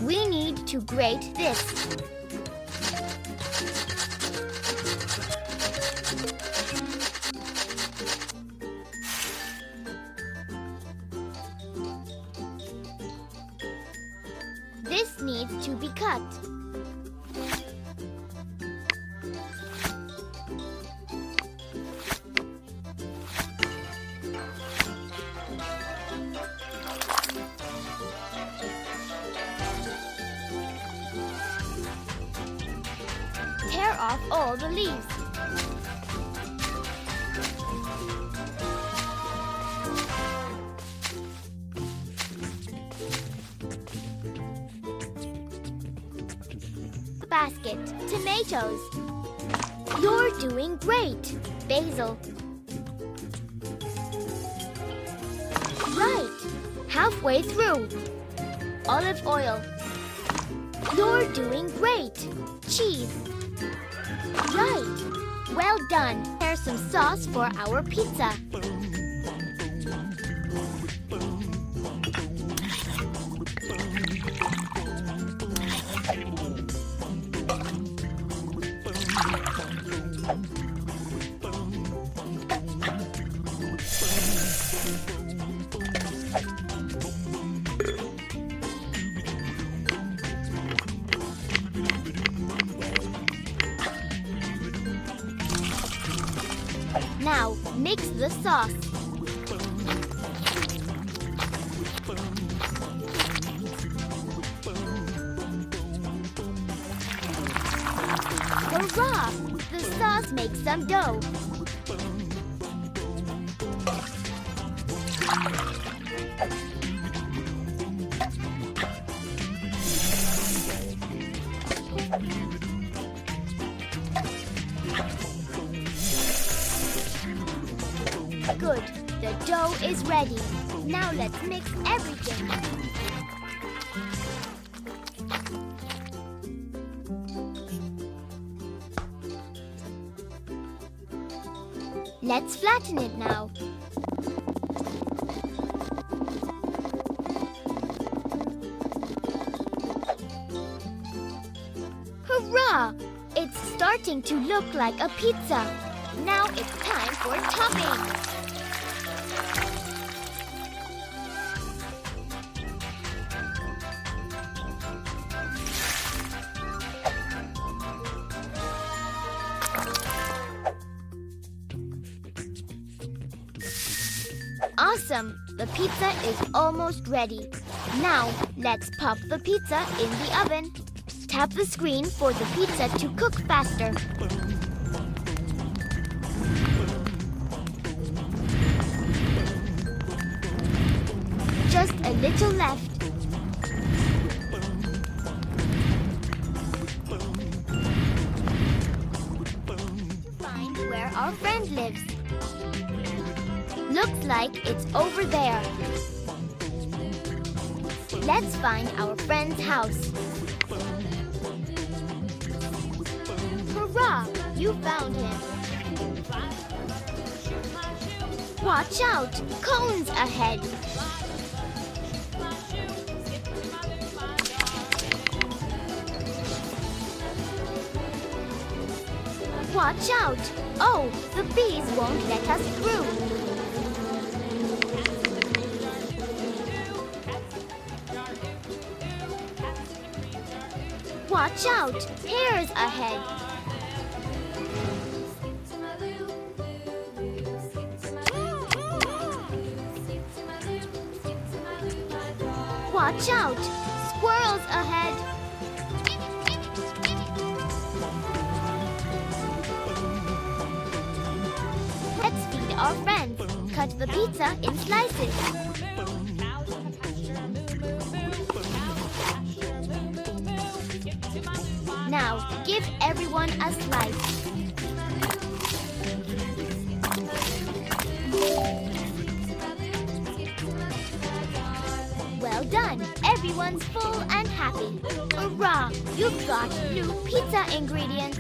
We need to grate this. This needs to be cut. Tear off all the leaves. Basket, tomatoes. You're doing great. Basil. Right. Halfway through. Olive oil. You're doing great. Cheese. Right. Well done. Here's some sauce for our pizza. Now, mix the sauce. Hurrah! The sauce makes some dough. Good. The dough is ready. Now let's mix everything. Let's flatten it now. Hurrah! It's starting to look like a pizza. Now it's time for toppings. Awesome! The pizza is almost ready. Now, let's pop the pizza in the oven. Tap the screen for the pizza to cook faster. Just a little left. Find where our friend lives. Looks like it's over there. Let's find our friend's house. Hurrah! You found him. Watch out! Cones ahead. Watch out! Oh, the bees won't let us through. Watch out! Hares ahead! Watch out! Squirrels ahead! Let's feed our friends. Cut the pizza in slices. Now, give everyone a slice. Well done! Everyone's full and happy. Hurrah! You've got new pizza ingredients.